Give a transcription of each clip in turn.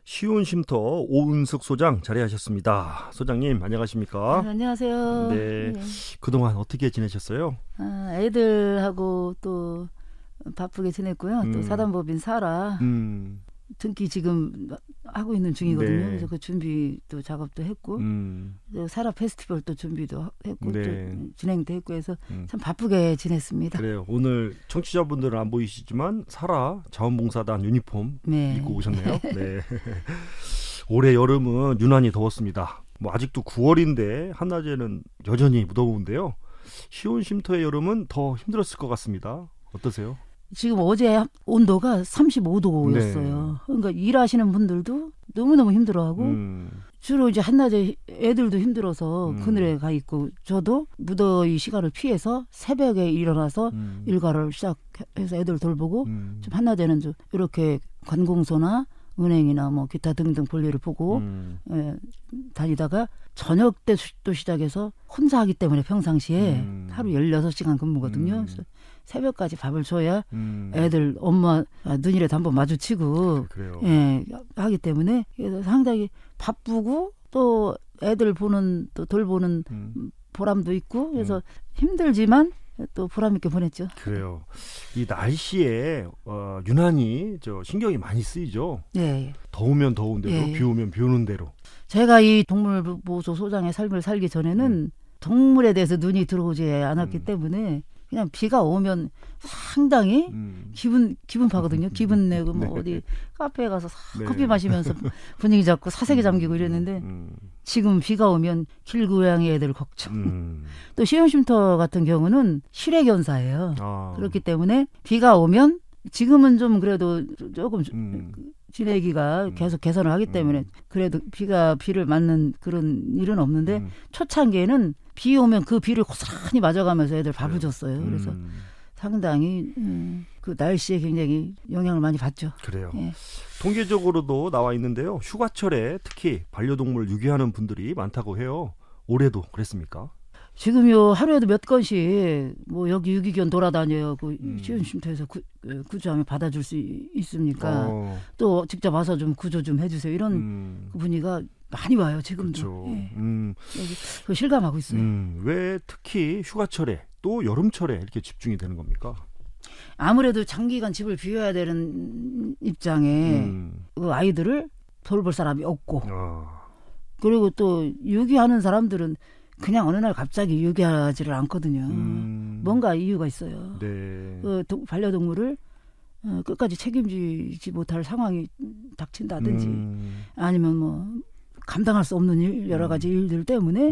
쉬운 쉼터 오은숙 소장 자리하셨습니다. 소장님 안녕하십니까? 네, 안녕하세요. 네. 네. 그동안 어떻게 지내셨어요? 애들하고 또 바쁘게 지냈고요. 또 음. 사단법인 사라 등기 지금 하고 있는 중이거든요. 네. 그래서 그 준비 또 작업도 했고 또 사라 페스티벌 또 준비도 했고 네. 또 진행도 했고 해서 참 바쁘게 지냈습니다. 그래요. 오늘 청취자분들은 안 보이시지만 사라 자원봉사단 유니폼 네. 입고 오셨네요. 네. 올해 여름은 유난히 더웠습니다. 뭐 아직도 9월인데 한낮에는 여전히 무더운데요. 쉬운 쉼터의 여름은 더 힘들었을 것 같습니다. 어떠세요? 지금 어제 온도가 35도였어요. 그러니까 일하시는 분들도 너무너무 힘들어하고 주로 이제 한낮에 애들도 힘들어서 그늘에 가 있고 저도 무더위 시간을 피해서 새벽에 일어나서 일과를 시작해서 애들 돌보고 좀 한낮에는 좀 이렇게 관공서나 은행이나 뭐 기타 등등 볼일을 보고 다니다가 저녁 때 또 시작해서 혼자 하기 때문에 평상시에 하루 16시간 근무거든요. 그래서 새벽까지 밥을 줘야 애들 엄마 눈이라도 한번 마주치고 그래요. 하기 때문에 그래서 상당히 바쁘고 또 애들 보는 또 돌보는 보람도 있고 그래서 힘들지만 또 보람 있게 보냈죠. 그래요. 이 날씨에 유난히 신경이 많이 쓰이죠. 네. 더우면 더운 대로, 네. 비 오면 비 오는 대로. 제가 이 동물보호소 소장의 삶을 살기 전에는 동물에 대해서 눈이 들어오지 않았기 때문에 그냥 비가 오면 상당히 기분파거든요. 기분 내고 뭐 어디 카페에 가서 네. 커피 마시면서 분위기 잡고 사색에 잠기고 이랬는데 지금 비가 오면 길고양이 애들 걱정. 또 쉬움쉼터 같은 경우는 실외견사예요. 그렇기 때문에 비가 오면 지금은 좀 그래도 조금 지내기가 계속 개선을 하기 때문에 그래도 비를 맞는 그런 일은 없는데 초창기에는 비 오면 그 비를 고스란히 맞아가면서 애들 밥을 줬어요. 그래서 상당히 그 날씨에 굉장히 영향을 많이 받죠. 그래요. 예. 통계적으로도 나와 있는데요. 휴가철에 특히 반려동물 유기하는 분들이 많다고 해요. 올해도 그랬습니까? 지금요 하루에도 몇 건씩 뭐 여기 유기견 돌아다녀요. 그 쉬운 쉼터에서 구조하면 받아줄 수 있습니까? 또 직접 와서 좀 구조 좀 해주세요. 이런 분위기가 많이 와요. 지금도. 그렇죠. 예. 여기 실감하고 있어요. 왜 특히 휴가철에 또 여름철에 이렇게 집중이 되는 겁니까? 아무래도 장기간 집을 비워야 되는 입장에 그 아이들을 돌볼 사람이 없고 그리고 또 유기하는 사람들은 그냥 어느 날 갑자기 유기하지를 않거든요. 뭔가 이유가 있어요. 네. 그 반려동물을 끝까지 책임지지 못할 상황이 닥친다든지 아니면 뭐 감당할 수 없는 여러 가지 일들 때문에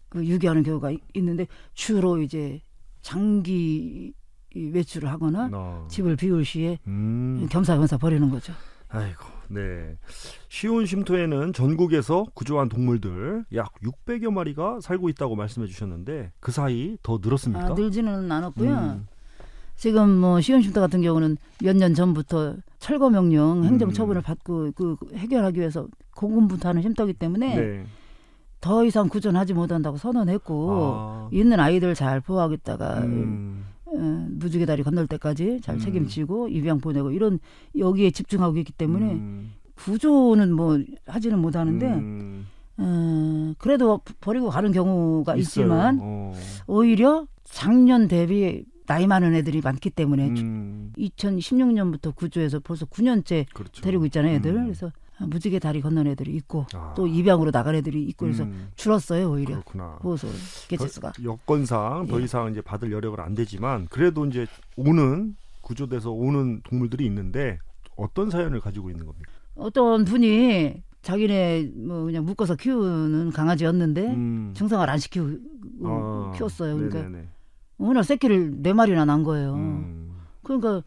그 유기하는 경우가 있는데 주로 이제 장기 외출을 하거나 집을 비울 시에 겸사겸사 버리는 거죠. 아이고, 네. 쉬운 쉼터에는 전국에서 구조한 동물들 약 600여 마리가 살고 있다고 말씀해 주셨는데 그 사이 더 늘었습니까? 늘지는 않았고요. 지금 뭐 쉬운 쉼터 같은 경우는 몇 년 전부터 철거 명령 행정 처분을 받고 그 해결하기 위해서 고군분투하는 쉼터이기 때문에 네. 더 이상 구조하지 못한다고 선언했고 있는 아이들 잘 보호하겠다가 무지개 다리 건널 때까지 잘 책임지고 입양 보내고 이런 여기에 집중하고 있기 때문에 구조는 뭐 하지는 못하는데 그래도 버리고 가는 경우가 있어요. 있지만 오히려 작년 대비 나이 많은 애들이 많기 때문에 2016년부터 구조해서 벌써 9년째 그렇죠. 데리고 있잖아요, 애들. 그래서 무지개 다리 건넌 애들이 있고 또 입양으로 나간 애들이 있고 그래서 줄었어요, 오히려. 그렇구나. 보호소 개체수가. 여건상 더 이상 이제 받을 여력은 안 되지만 그래도 이제 구조돼서 오는 동물들이 있는데 어떤 사연을 가지고 있는 겁니까? 어떤 분이 자기네 뭐 그냥 묶어서 키우는 강아지였는데 증상을 안 시키고 키웠어요. 그러니까 네네네. 어느 날 새끼를 4마리나 난 거예요. 그러니까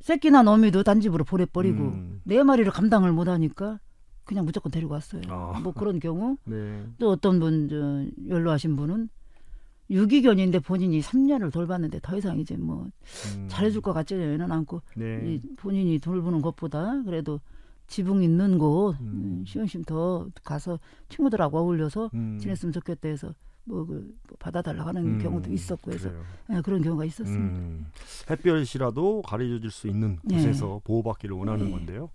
새끼나 어미도 단집으로 보내버리고 4마리를 감당을 못하니까 그냥 무조건 데리고 왔어요. 뭐 그런 경우. 네. 또 어떤 분 연로하신 분은 유기견인데 본인이 3년을 돌봤는데 더 이상 이제 뭐 잘해줄 것 같지는 않고 네. 본인이 돌보는 것보다 그래도 지붕 있는 곳 쉬운 쉼터 가서 친구들하고 어울려서 지냈으면 좋겠다 해서 뭐 받아달라고 하는 경우도 있었고 해서 네, 그런 경우가 있었습니다. 햇볕이라도 가려질 수 있는 곳에서 보호받기를 원하는 건데요.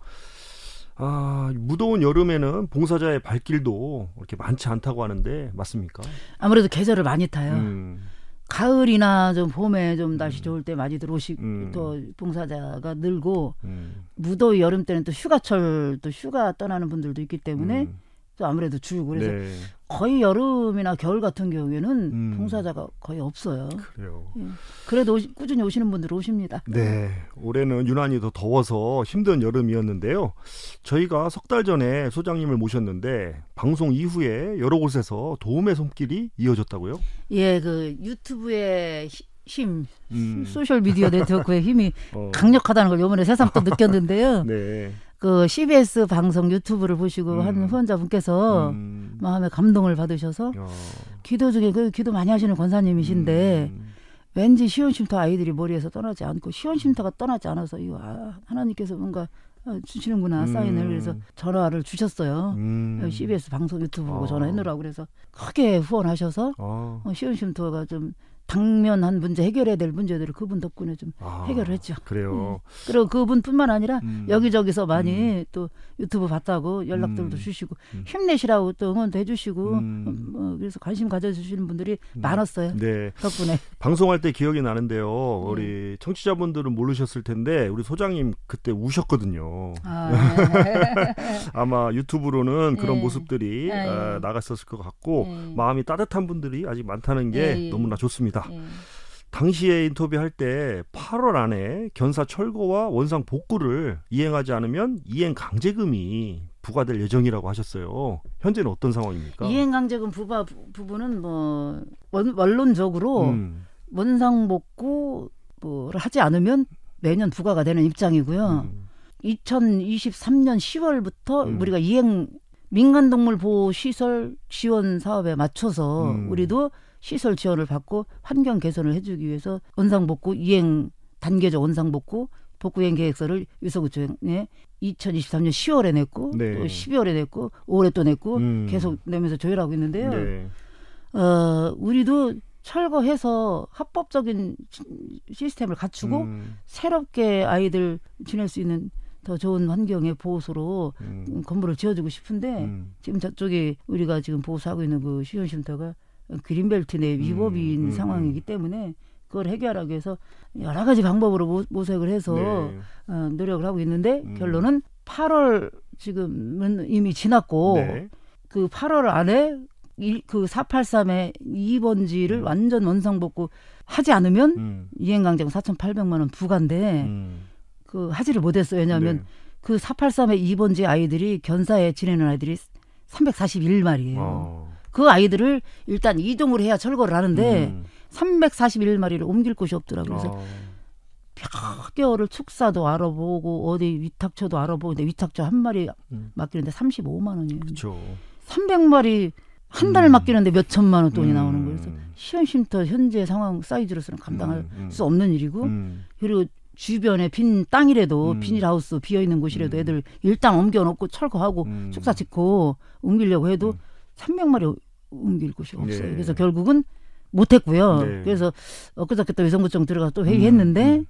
무더운 여름에는 봉사자의 발길도 이렇게 많지 않다고 하는데 맞습니까? 아무래도 계절을 많이 타요. 가을이나 좀 봄에 좀 날씨 좋을 때 많이 또 봉사자가 늘고 무더위 여름 때는 또 휴가철 또 휴가 떠나는 분들도 있기 때문에 또 아무래도 줄고 그래서 네. 거의 여름이나 겨울 같은 경우에는 봉사자가 거의 없어요. 그래요. 예. 그래도 꾸준히 오시는 분들 오십니다. 네, 올해는 유난히 더 더워서 힘든 여름이었는데요. 저희가 석 달 전에 소장님을 모셨는데 방송 이후에 여러 곳에서 도움의 손길이 이어졌다고요? 예, 그 유튜브의 힘, 소셜 미디어 네트워크의 힘이 강력하다는 걸 이번에 새삼 또 느꼈는데요. 네. 그 CBS 방송 유튜브를 보시고 한 후원자분께서 마음에 감동을 받으셔서 기도 중에 기도 많이 하시는 권사님이신데 왠지 시온쉼터 아이들이 머리에서 떠나지 않고 시온쉼터가 떠나지 않아서 이거 하나님께서 뭔가 주시는구나 사인을 그래서 전화를 주셨어요. CBS 방송 유튜브 보고 전화해놓으라고 그래서 크게 후원하셔서 시온쉼터가 좀 당면한 문제 해결해야 될 문제들을 그분 덕분에 좀 해결을 했죠. 그래요. 그리고 그분뿐만 아니라 여기저기서 많이 또 유튜브 봤다고 연락들도 주시고 힘내시라고 또 응원도 해주시고 그래서 관심 가져주시는 분들이 많았어요. 네. 덕분에. 방송할 때 기억이 나는데요. 우리 청취자분들은 모르셨을 텐데 우리 소장님 그때 우셨거든요. 아마 유튜브로는 그런 모습들이 나갔었을 것 같고 마음이 따뜻한 분들이 아직 많다는 게 너무나 좋습니다. 당시에 인터뷰할 때 8월 안에 견사 철거와 원상 복구를 이행하지 않으면 이행 강제금이 부과될 예정이라고 하셨어요. 현재는 어떤 상황입니까? 이행 강제금 부분은 뭐 원론적으로 원상 복구를 하지 않으면 매년 부과가 되는 입장이고요. 2023년 10월부터 우리가 민간동물 보호 시설 지원 사업에 맞춰서 우리도 시설 지원을 받고 환경 개선을 해주기 위해서 원상복구 단계적 원상복구 복구이행 계획서를 유서구청에 2023년 10월에 냈고 또 12월에 냈고 5월에 또 냈고 계속 내면서 조율하고 있는데요. 네. 우리도 철거해서 합법적인 시스템을 갖추고 새롭게 아이들 지낼 수 있는 더 좋은 환경의 보호소로 건물을 지어주고 싶은데 지금 저쪽에 우리가 지금 보호소하고 있는 그 시온쉼터가 그린벨트 내 위법인 상황이기 때문에 그걸 해결하기 위해서 여러 가지 방법으로 모색을 해서 노력을 하고 있는데 결론은 8월 지금은 이미 지났고 그 8월 안에 그 483의 2번지를 완전 원상복구 하지 않으면 이행강제금 4,800만 원 부과인데 그 하지를 못했어요. 왜냐하면 그 483의 2번지 아이들이 견사에 지내는 아이들이 341마리예요. 그 아이들을 일단 이동을 해야 철거를 하는데 341마리를 옮길 곳이 없더라고요. 그래서 몇 개월을 축사도 알아보고 어디 위탁처도 알아보고 근데 위탁처 한 마리 맡기는데 35만 원이에요. 그렇죠. 300마리 한 달 맡기는데 몇 천만 원 돈이 나오는 거예요. 그래서 시온쉼터 현재 상황 사이즈로서는 감당할 수 없는 일이고 그리고 주변에 빈 땅이라도 비닐하우스 비어있는 곳이라도 애들 일단 옮겨놓고 철거하고 축사 짓고 옮기려고 해도 300마리 옮길 곳이 없어요. 그래서 결국은 못했고요. 그래서 엊그저께 또 위성구청 들어가서 또 회의했는데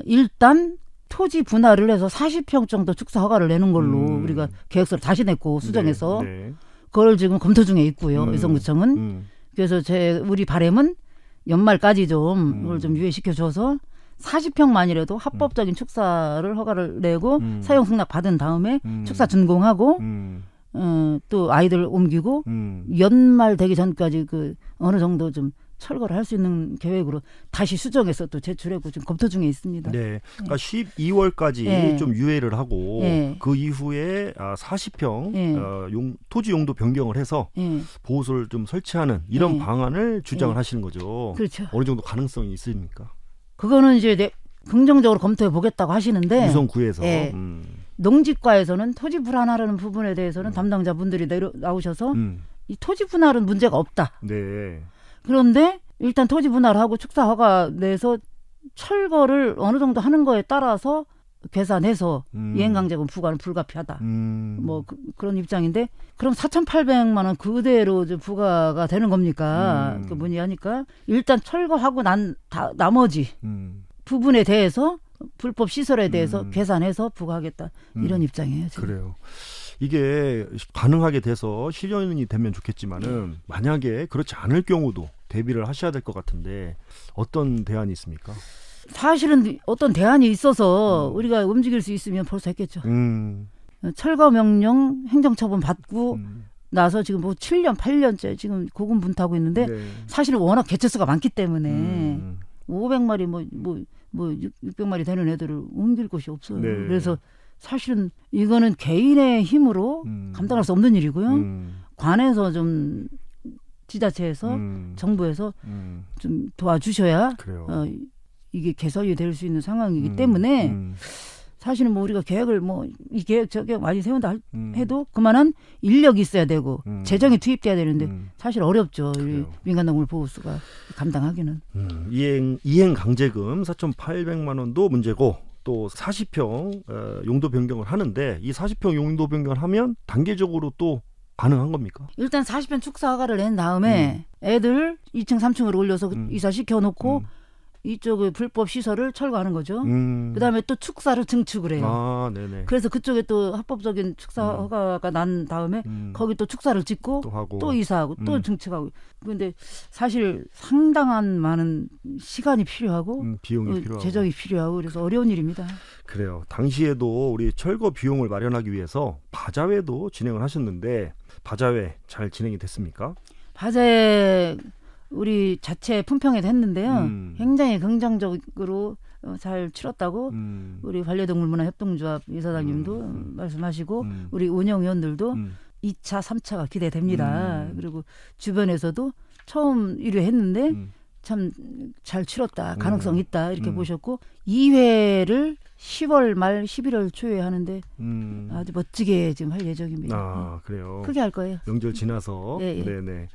일단 토지 분할을 해서 40평 정도 축사 허가를 내는 걸로 우리가 계획서를 다시 냈고 수정해서 그걸 지금 검토 중에 있고요. 위성구청은. 그래서 우리 바람은 연말까지 좀 그걸 좀 유예시켜줘서 40평만이라도 합법적인 축사를 허가를 내고 사용 승낙 받은 다음에 축사 준공하고 또 아이들 옮기고 연말 되기 전까지 그 어느 정도 좀 철거를 할 수 있는 계획으로 다시 수정해서 또 제출하고 지금 검토 중에 있습니다. 네, 그러니까 12월까지 좀 유예를 하고 그 이후에 40평 토지 용도 변경을 해서 보호소를 좀 설치하는 이런 방안을 주장을 하시는 거죠. 그렇죠. 어느 정도 가능성이 있습니까? 그거는 이제 긍정적으로 검토해 보겠다고 하시는데 유성구에서 농지과에서는 토지 분할하는 부분에 대해서는 담당자분들이 나오셔서 이 토지 분할은 문제가 없다. 그런데 일단 토지 분할하고 축사 허가 내서 철거를 어느 정도 하는 거에 따라서 계산해서 이행강제금 부과는 불가피하다. 뭐 그런 입장인데 그럼 4,800만 원 그대로 부과가 되는 겁니까? 그 문의하니까 일단 철거하고 난 나머지 부분에 대해서 불법 시설에 대해서 계산해서 부과하겠다 이런 입장이에요. 지금. 그래요. 이게 가능하게 돼서 실현이 되면 좋겠지만은 만약에 그렇지 않을 경우도 대비를 하셔야 될 것 같은데 어떤 대안이 있습니까? 사실은 어떤 대안이 있어서 우리가 움직일 수 있으면 벌써 했겠죠. 철거 명령 행정처분 받고 나서 지금 뭐 7년, 8년째 지금 고군분투하고 있는데 네. 사실은 워낙 개체수가 많기 때문에 500마리 뭐 600마리 되는 애들을 옮길 곳이 없어요. 네. 그래서 사실은 이거는 개인의 힘으로 감당할 수 없는 일이고요. 관에서 좀 지자체에서 정부에서 좀 도와주셔야 이게 개선이 될 수 있는 상황이기 때문에 사실은 뭐 우리가 계획을 뭐 이 계획 저 계획 많이 세운다 해도 그만한 인력이 있어야 되고 재정이 투입돼야 되는데 사실 어렵죠. 민간동물 보호수가 감당하기는. 이행 강제금 4,800만 원도 문제고 또 40평 용도 변경을 하는데 이 40평 용도 변경을 하면 단계적으로 또 가능한 겁니까? 일단 40평 축사 허가를 낸 다음에 애들 2층 3층으로 올려서 이사시켜 놓고 이쪽의 불법 시설을 철거하는 거죠. 그다음에 또 축사를 증축을 해요. 아, 네네. 그래서 그쪽에 또 합법적인 축사 허가가 난 다음에 거기 또 축사를 짓고 또 이사하고 또 증축하고. 그런데 사실 상당한 많은 시간이 필요하고 비용이 필요하고 재정이 필요하고 그래서 어려운 일입니다. 그래요. 당시에도 우리 철거 비용을 마련하기 위해서 바자회도 진행을 하셨는데 바자회 잘 진행이 됐습니까? 바자회 우리 자체 품평회도 했는데요. 굉장히 긍정적으로 잘 치렀다고 우리 반려동물문화협동조합 이사장님도 말씀하시고 우리 운영위원들도 2차, 3차가 기대됩니다. 그리고 주변에서도 처음 1회 했는데 참 잘 치렀다. 가능성 있다. 이렇게 보셨고 2회를 10월 말 11월 초에 하는데 아주 멋지게 지금 할 예정입니다. 아, 그래요. 크게 할 거예요. 명절 지나서. 네. 네네.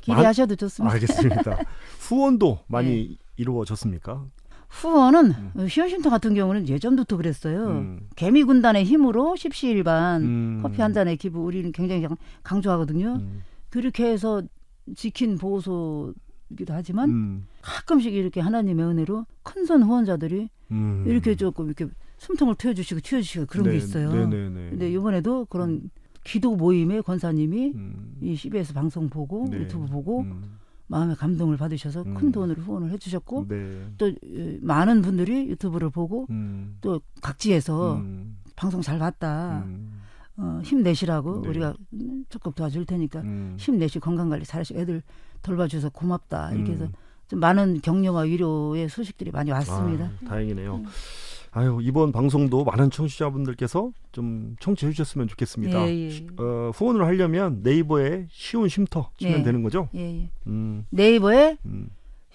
기대하셔도 좋습니다. 알겠습니다. 후원도 많이 이루어졌습니까? 후원은 희원쉼터 같은 경우는 예전부터 그랬어요. 개미군단의 힘으로 십시일반 커피 한 잔의 기부 우리는 굉장히 강조하거든요. 그렇게 해서 지킨 보호소이기도 하지만 가끔씩 이렇게 하나님의 은혜로 큰손 후원자들이 이렇게 조금 이렇게 숨통을 틔워주시고 그런 게 있어요. 근데 이번에도 그런 기도 모임에 권사님이 이 CBS 방송 보고 유튜브 보고 마음의 감동을 받으셔서 큰 돈으로 후원을 해주셨고 또 많은 분들이 유튜브를 보고 또 각지에서 방송 잘 봤다. 힘내시라고 우리가 조금 도와줄 테니까 힘내시 건강관리 잘하시고 애들 돌봐주셔서 고맙다. 이렇게 해서 좀 많은 격려와 위로의 소식들이 많이 왔습니다. 다행이네요. 아유, 이번 방송도 많은 청취자분들께서 좀 청취해 주셨으면 좋겠습니다. 후원을 하려면 네이버에 쉬운 쉼터 치면 되는 거죠? 네이버에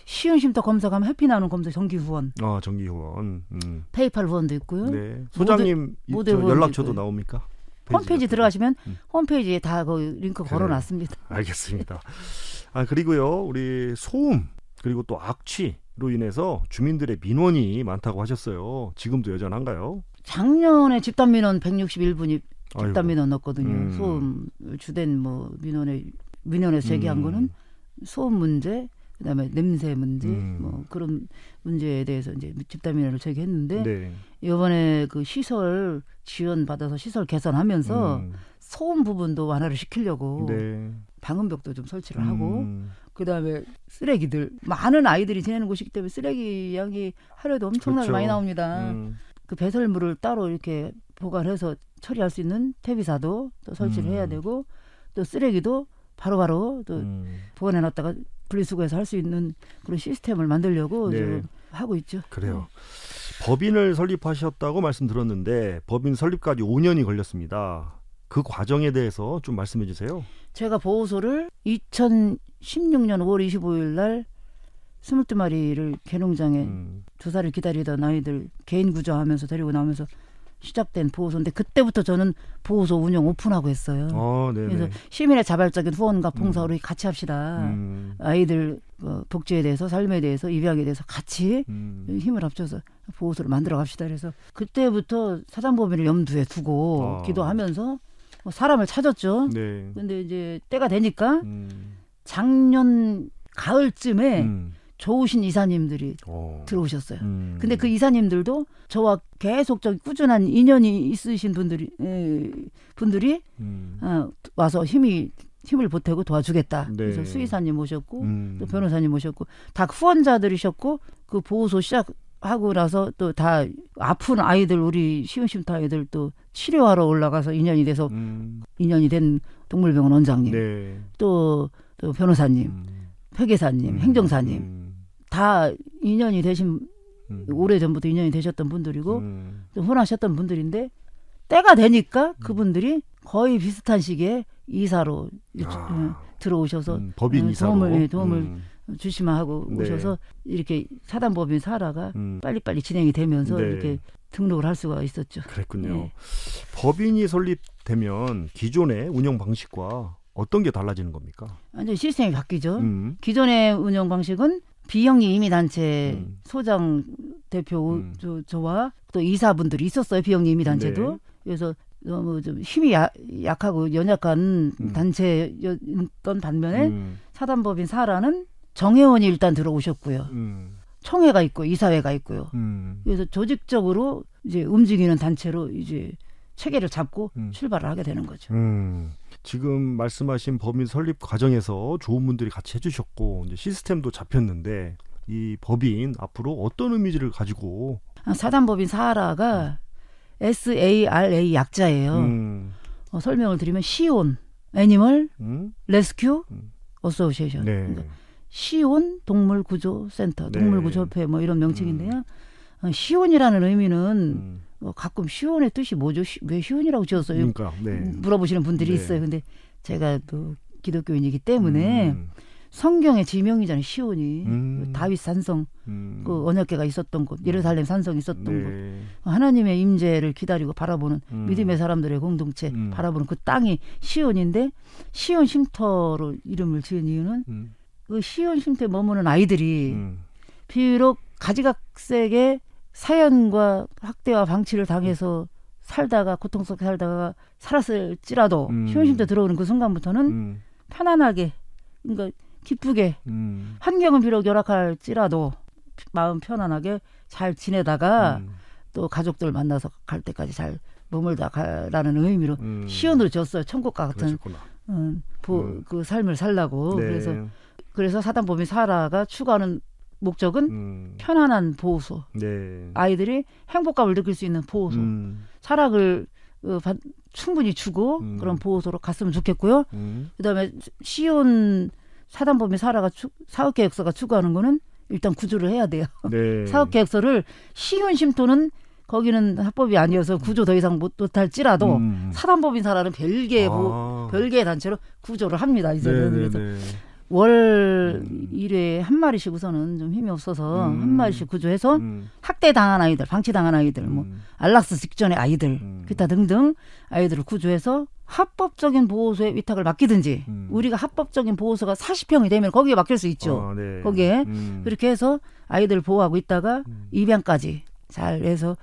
쉬운 쉼터 검색하면 해피 나눔 검색 정기 후원. 정기 후원. 페이팔 후원도 있고요. 네. 소장님 연락처도 나옵니까? 홈페이지 들어가시면 홈페이지에 다 그 링크 걸어놨습니다. 알겠습니다. 그리고요, 우리 소음 그리고 또 악취로 인해서 주민들의 민원이 많다고 하셨어요. 지금도 여전한가요? 작년에 집단 민원 161분이 집단 민원 넣었거든요. 소음 주된 뭐 민원에서 제기한 거는 소음 문제, 그다음에 냄새 문제, 뭐 그런 문제에 대해서 이제 집단 민원을 제기했는데 이번에 그 시설 지원 받아서 시설 개선하면서 소음 부분도 완화를 시키려고 방음벽도 좀 설치를 하고. 그다음에 쓰레기들 많은 아이들이 지내는 곳이기 때문에 쓰레기 양이 하루에도 엄청나게 많이 나옵니다. 그 배설물을 따로 이렇게 보관해서 처리할 수 있는 퇴비사도 또 설치를 해야 되고 또 쓰레기도 바로바로 또 보관해놨다가 분리수거해서 할 수 있는 그런 시스템을 만들려고 지금 하고 있죠. 그래요. 법인을 설립하셨다고 말씀 들었는데 법인 설립까지 5년이 걸렸습니다. 그 과정에 대해서 좀 말씀해 주세요. 제가 보호소를 2016년 5월 25일 날 22마리를 개농장에 조사를 기다리던 아이들 개인 구조하면서 데리고 나오면서 시작된 보호소인데 그때부터 저는 보호소 운영 오픈하고 했어요. 그래서 시민의 자발적인 후원과 봉사로 같이 합시다. 아이들 복지에 대해서 삶에 대해서 입양에 대해서 같이 힘을 합쳐서 보호소를 만들어 갑시다. 그래서 그때부터 사단법인을 염두에 두고 기도하면서 사람을 찾았죠. 근데 이제 때가 되니까 작년 가을쯤에 좋으신 이사님들이 들어오셨어요. 근데 그 이사님들도 저와 계속적 꾸준한 인연이 있으신 분들이 와서 힘을 보태고 도와주겠다. 네. 그래서 수의사님 모셨고 또 변호사님 모셨고 다 후원자들이셨고 그 보호소 시작하고 나서 또 다 아픈 아이들 우리 시흥쉼터 아이들 또 치료하러 올라가서 인연이 된 동물병원 원장님 네. 또 변호사님 회계사님 행정사님 다 인연이 되신 오래전부터 인연이 되셨던 분들이고 또 훈하셨던 분들인데 때가 되니까 그분들이 거의 비슷한 시기에 이사로 들어오셔서 법인 이사로 도움을 주시마 하고 네. 오셔서 이렇게 사단법인 사라가 빨리빨리 진행이 되면서 네. 이렇게 등록을 할 수가 있었죠. 그랬군요. 네. 법인이 설립되면 기존의 운영 방식과 어떤 게 달라지는 겁니까? 완전 시스템이 바뀌죠. 기존의 운영 방식은 비영리 임의단체 소장 대표 저와 또 이사분들이 있었어요. 비영리 임의단체도. 네. 그래서 너무 좀 힘이 약하고 연약한 단체였던 반면에 사단법인 사라는 정회원이 일단 들어오셨고요. 총회가 있고 이사회가 있고요. 그래서 조직적으로 이제 움직이는 단체로 이제 체계를 잡고 출발을 하게 되는 거죠. 지금 말씀하신 법인 설립 과정에서 좋은 분들이 같이 해주셨고 이제 시스템도 잡혔는데 이 법인 앞으로 어떤 의미를 가지고 사단법인 사라가 SARA 약자예요. 설명을 드리면 시온 애니멀 레스큐 어소시에이션 네. 그러니까 시온 동물구조센터 네. 동물구조협회 뭐 이런 명칭인데요. 시온이라는 의미는 가끔 시온의 뜻이 뭐죠? 왜 시온이라고 지었어요? 그러니까, 네. 물어보시는 분들이 네. 있어요. 근데 제가 또 기독교인이기 때문에 성경의 지명이잖아요. 시온이 다윗 산성 그 언약궤가 있었던 곳, 예루살렘 산성이 있었던 네. 곳, 하나님의 임재를 기다리고 바라보는 믿음의 사람들의 공동체 바라보는 그 땅이 시온인데 시온 쉼터로 이름을 지은 이유는 그 시온 쉼터에 머무는 아이들이 비록 가지각색의 사연과 학대와 방치를 당해서 살다가 고통스럽게 살다가 살았을지라도 시온 쉼터 들어오는 그 순간부터는 편안하게 그러니까 기쁘게 환경은 비록 열악할지라도 마음 편안하게 잘 지내다가 또 가족들 만나서 갈 때까지 잘 머물다 가라는 의미로 시온으로 지었어요. 천국과 같은 그 삶을 살라고. 네. 그래서 사단법인 사라가 추구하는 목적은 편안한 보호소. 네. 아이들이 행복감을 느낄 수 있는 보호소. 사락을 충분히 주고 그런 보호소로 갔으면 좋겠고요. 그다음에 시온 사단법인 사라가 사업계획서가 추구하는 거는 일단 구조를 해야 돼요. 네. 사업계획서를 시온 쉼터는 거기는 합법이 아니어서 구조 더 이상 못할지라도 사단법인 사라는 별개의 단체로 구조를 합니다. 이제는. 그래서 월 1회에 한 마리씩 우선은 좀 힘이 없어서 한 마리씩 구조해서 학대당한 아이들, 방치당한 아이들, 뭐 안락사 직전의 아이들, 기타 등등 아이들을 구조해서 합법적인 보호소에 위탁을 맡기든지 우리가 합법적인 보호소가 40평이 되면 거기에 맡길 수 있죠. 네. 거기에 그렇게 해서 아이들 보호하고 있다가 입양까지 잘 해서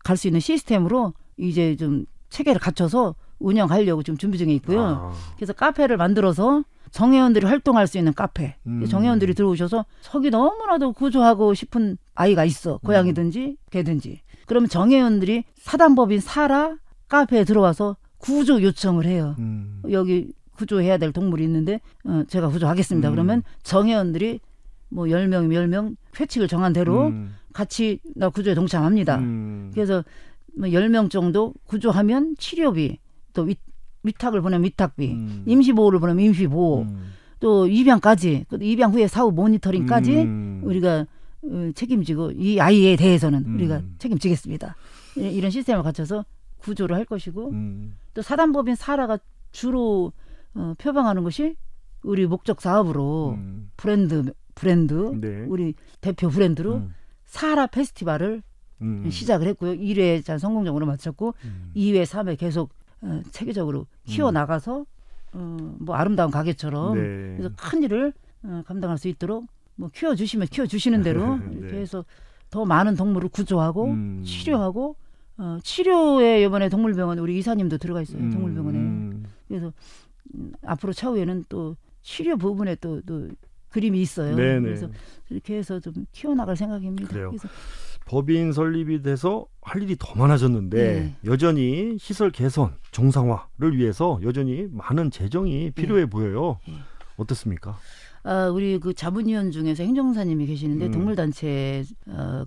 갈 수 있는 시스템으로 이제 좀 체계를 갖춰서 운영하려고 좀 준비 중에 있고요. 그래서 카페를 만들어서 정회원들이 활동할 수 있는 카페. 정회원들이 들어오셔서 저기 너무나도 구조하고 싶은 아이가 있어. 고양이든지 개든지. 그러면 정회원들이 사단법인 사라 카페에 들어와서 구조 요청을 해요. 여기 구조해야 될 동물이 있는데 제가 구조하겠습니다. 그러면 정회원들이 뭐 10명, 10명 회칙을 정한 대로 같이 나 구조에 동참합니다. 그래서 뭐 10명 정도 구조하면 치료비, 또 위탁을 보내면 위탁비, 임시보호를 보내면 임시보호, 또 입양까지, 또 입양 후에 사후 모니터링까지 우리가 책임지고 이 아이에 대해서는 우리가 책임지겠습니다. 이런 시스템을 갖춰서 구조를 할 것이고 또 사단법인 사라가 주로 표방하는 것이 우리 목적 사업으로 브랜드 네. 우리 대표 브랜드로 사라 페스티벌을 시작을 했고요. 1회 잘 성공적으로 마쳤고 2회, 3회 계속 체계적으로 키워나가서 뭐 아름다운 가게처럼 네. 그래서 큰 일을 감당할 수 있도록 뭐 키워주시면 키워주시는 대로 네. 이렇게 해서 더 많은 동물을 구조하고 치료하고 치료에 이번에 동물병원 우리 이사님도 들어가 있어요. 동물병원에. 그래서 앞으로 차후에는 또 치료 부분에 또 그림이 있어요. 네네. 그래서 이렇게 해서 좀 키워나갈 생각입니다. 그래요. 그래서 법인 설립이 돼서 할 일이 더 많아졌는데 네. 여전히 시설 개선, 정상화를 위해서 여전히 많은 재정이 필요해 보여요. 네. 어떻습니까? 우리 그 자문위원 중에서 행정사님이 계시는데 동물단체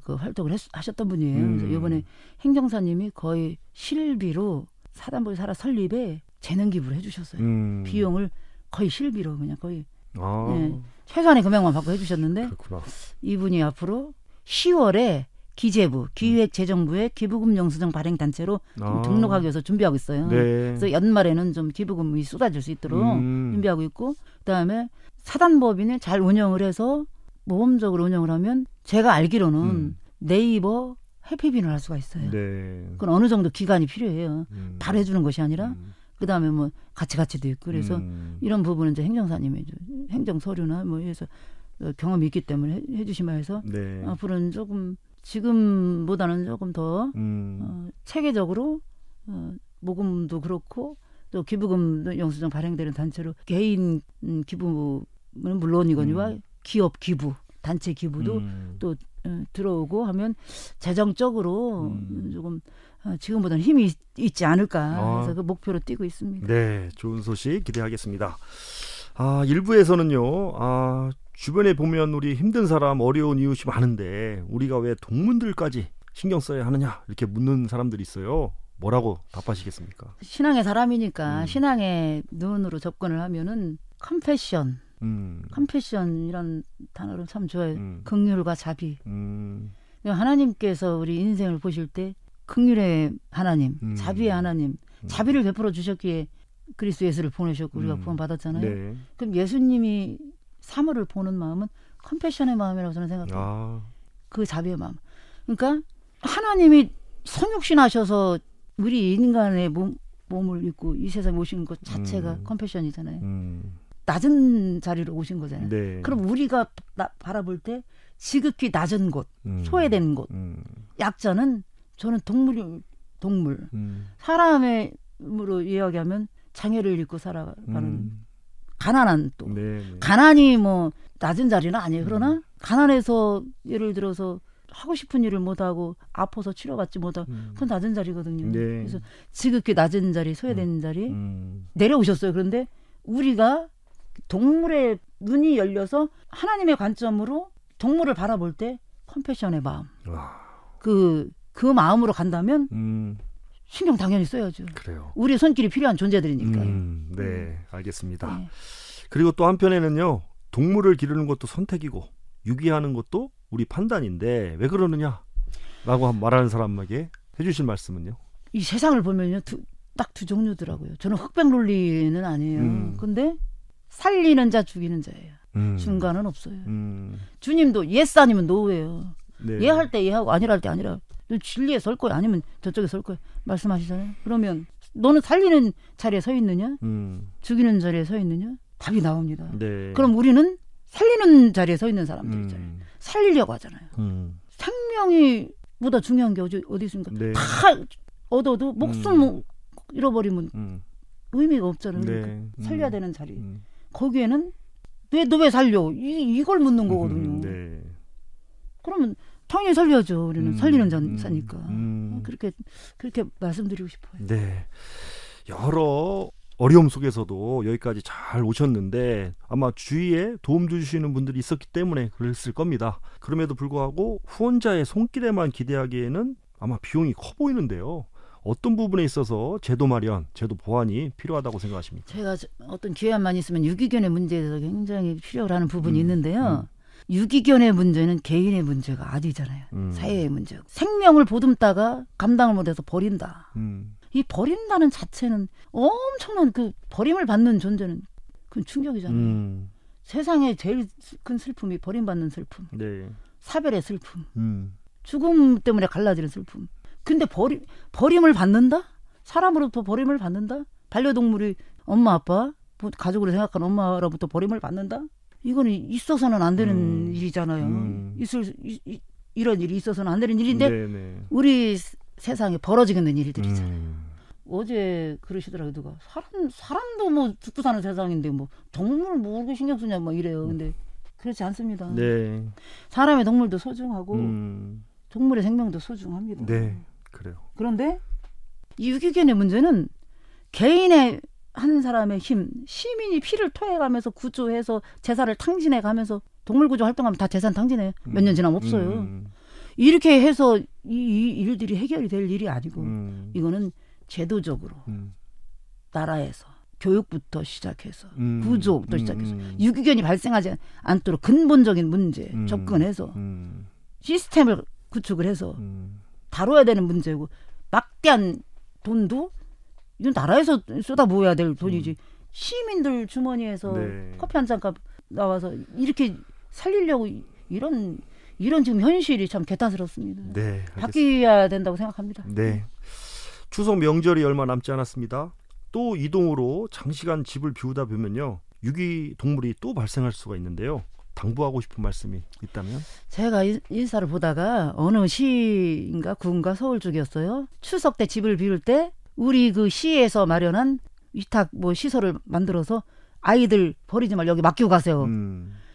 그 활동을 하셨던 분이에요. 그래서 이번에 행정사님이 거의 실비로 사단법인 살아 설립에 재능 기부를 해주셨어요. 비용을 거의 실비로 그냥 거의 네, 최소한의 금액만 받고 해주셨는데 그렇구나. 이분이 앞으로 10월에 기재부, 기획재정부의 기부금 영수증 발행 단체로 등록하기 위해서 준비하고 있어요. 네. 그래서 연말에는 좀 기부금이 쏟아질 수 있도록 준비하고 있고, 그다음에 사단법인을 잘 운영을 해서 모범적으로 운영을 하면 제가 알기로는 네이버 해피빈을 할 수가 있어요. 네. 그건 어느 정도 기간이 필요해요. 바로 해주는 것이 아니라 그다음에 뭐 가치도 있고 그래서 이런 부분은 이제 행정사님의 행정 서류나 뭐 해서 경험이 있기 때문에 해주시면 해서 네. 앞으로는 조금 지금보다는 조금 더 체계적으로 모금도 그렇고 또 기부금 영수증 발행되는 단체로 개인 기부는 물론이거니와 기업 기부, 단체 기부도 또 들어오고 하면 재정적으로 조금 지금보다는 힘이 있지 않을까 해서 그 목표로 뛰고 있습니다. 네, 좋은 소식 기대하겠습니다. 일부에서는요. 주변에 보면 우리 힘든 사람, 어려운 이웃이 많은데 우리가 왜 동물들까지 신경 써야 하느냐 이렇게 묻는 사람들이 있어요. 뭐라고 답하시겠습니까? 신앙의 사람이니까 신앙의 눈으로 접근을 하면은 컴패션이란 단어를 참 좋아해요. 긍휼과 자비. 하나님께서 우리 인생을 보실 때 긍휼의 하나님, 자비의 하나님, 자비를 베풀어 주셨기에 그리스도 예수를 보내셨고 우리가 구원 받았잖아요. 네. 그럼 예수님이 사물을 보는 마음은 컴패션의 마음이라고 저는 생각해요. 그 자비의 마음. 그러니까 하나님이 성육신 하셔서 우리 인간의 몸을 입고 이 세상에 오신 것 자체가 컴패션이잖아요. 낮은 자리로 오신 거잖아요. 네. 그럼 우리가 바라볼 때 지극히 낮은 곳, 소외된 곳, 약자는 저는 동물. 사람으로 이야기하면 장애를 입고 살아가는 가난한 또 네. 가난이 뭐 낮은 자리는 아니에요. 그러나 가난해서 예를 들어서 하고 싶은 일을 못하고 아파서 치료받지 못하고 그건 낮은 자리거든요. 네. 그래서 지극히 낮은 자리, 소외된 자리 내려오셨어요. 그런데 우리가 동물의 눈이 열려서 하나님의 관점으로 동물을 바라볼 때 컴패션의 마음 그 마음으로 간다면 신경 당연히 써야죠. 그래요. 우리 손길이 필요한 존재들이니까요. 네, 알겠습니다. 네. 그리고 또 한편에는요. 동물을 기르는 것도 선택이고 유기하는 것도 우리 판단인데 왜 그러느냐 라고 말하는 사람에게 해주실 말씀은요? 이 세상을 보면요. 딱 두 종류더라고요. 저는 흑백 논리는 아니에요. 근데 살리는 자 죽이는 자예요. 중간은 없어요. 주님도 예스 아니면 노예요. 네. 예 할 때 예하고 아니라 할 때 아니라. 너 진리에 설 거야 아니면 저쪽에 설 거야 말씀하시잖아요. 그러면 너는 살리는 자리에 서 있느냐 죽이는 자리에 서 있느냐 답이 나옵니다. 네. 그럼 우리는 살리는 자리에 서 있는 사람들이잖아요. 살리려고 하잖아요. 생명이 보다 중요한 게 어디 있습니까? 네. 다 얻어도 목숨 잃어버리면 의미가 없잖아요. 그러니까 네. 살려야 되는 자리 거기에는 너 왜 살려 이걸 묻는 거거든요. 네. 그러면 당연히 살려야죠. 우리는 살리는 자니까. 그렇게 말씀드리고 싶어요. 네. 여러 어려움 속에서도 여기까지 잘 오셨는데 아마 주위에 도움 주시는 분들이 있었기 때문에 그랬을 겁니다. 그럼에도 불구하고 후원자의 손길에만 기대하기에는 아마 비용이 커 보이는데요. 어떤 부분에 있어서 제도 마련, 제도 보완이 필요하다고 생각하십니까? 제가 어떤 기회만 있으면 유기견의 문제에 대해서 굉장히 필요로 하는 부분이 있는데요. 유기견의 문제는 개인의 문제가 아니잖아요. 사회의 문제고. 생명을 보듬다가 감당을 못해서 버린다. 이 버린다는 자체는 엄청난 그 버림을 받는 존재는 그건 충격이잖아요. 세상에 제일 큰 슬픔이 버림받는 슬픔. 네. 사별의 슬픔. 죽음 때문에 갈라지는 슬픔. 근데 버림을 받는다? 사람으로부터 버림을 받는다? 반려동물이 엄마 아빠 가족으로 생각하는 엄마로부터 버림을 받는다? 이거는 있어서는 안 되는 일이잖아요. 이런 일이 있어서는 안 되는 일인데 네네. 우리 세상에 벌어지게 된 일들이잖아요. 어제 그러시더라고요. 누가 사람도 뭐 죽고 사는 세상인데 뭐 동물 뭐 그렇게 신경 쓰냐 막 이래요. 근데 그렇지 않습니다. 네. 사람의 동물도 소중하고 동물의 생명도 소중합니다. 네, 그래요. 그런데 이 유기견의 문제는 개인의 한 사람의 힘, 시민이 피를 토해가면서 구조해서 재산을 탕진해가면서 동물구조 활동하면 다 재산 탕진해요. 몇 년 지나면 없어요. 이렇게 해서 이 일들이 해결이 될 일이 아니고 이거는 제도적으로 나라에서 교육부터 시작해서 구조부터 시작해서 유기견이 발생하지 않도록 근본적인 문제 접근해서 시스템을 구축을 해서 다뤄야 되는 문제고 막대한 돈도 이건 나라에서 쏟아부어야 될 돈이지 시민들 주머니에서 네. 커피 한 잔값 나와서 이렇게 살리려고 이런 지금 현실이 참 개탄스럽습니다. 네, 바뀌어야 된다고 생각합니다. 네. 추석 명절이 얼마 남지 않았습니다. 또 이동으로 장시간 집을 비우다 보면요. 유기동물이 또 발생할 수가 있는데요. 당부하고 싶은 말씀이 있다면? 제가 인사를 보다가 어느 시인가 구인가 서울 쪽이었어요. 추석 때 집을 비울 때 우리 그 시에서 마련한 위탁 뭐 시설을 만들어서 아이들 버리지 말고 여기 맡기고 가세요.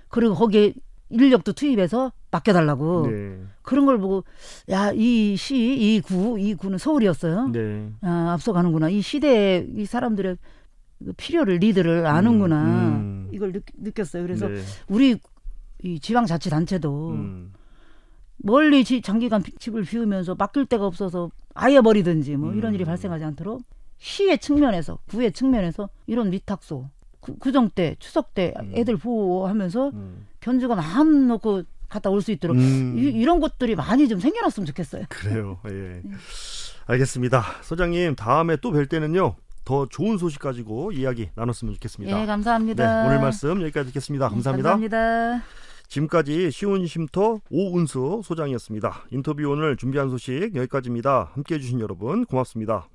그리고 거기에 인력도 투입해서 맡겨달라고. 네. 그런 걸 보고 야, 이 구는 서울이었어요. 네. 아, 앞서가는구나. 이 시대에 이 사람들의 필요를 리드를 아는구나. 이걸 느꼈어요. 그래서 네. 우리 이 지방자치단체도 멀리 장기간 집을 비우면서 맡길 데가 없어서 아예 버리든지 뭐 이런 일이 발생하지 않도록 시의 측면에서 구의 측면에서 이런 위탁소 구정 때 추석 때 애들 보호하면서 견주가 마음 놓고 갔다 올 수 있도록 이런 것들이 많이 좀 생겨났으면 좋겠어요. 그래요. 예. 알겠습니다. 소장님 다음에 또 뵐 때는요. 더 좋은 소식 가지고 이야기 나눴으면 좋겠습니다. 네, 감사합니다. 네, 오늘 말씀 여기까지 듣겠습니다. 감사합니다. 감사합니다. 지금까지 시온쉼터 오은수 소장이었습니다. 인터뷰 오늘 준비한 소식 여기까지입니다. 함께해 주신 여러분 고맙습니다.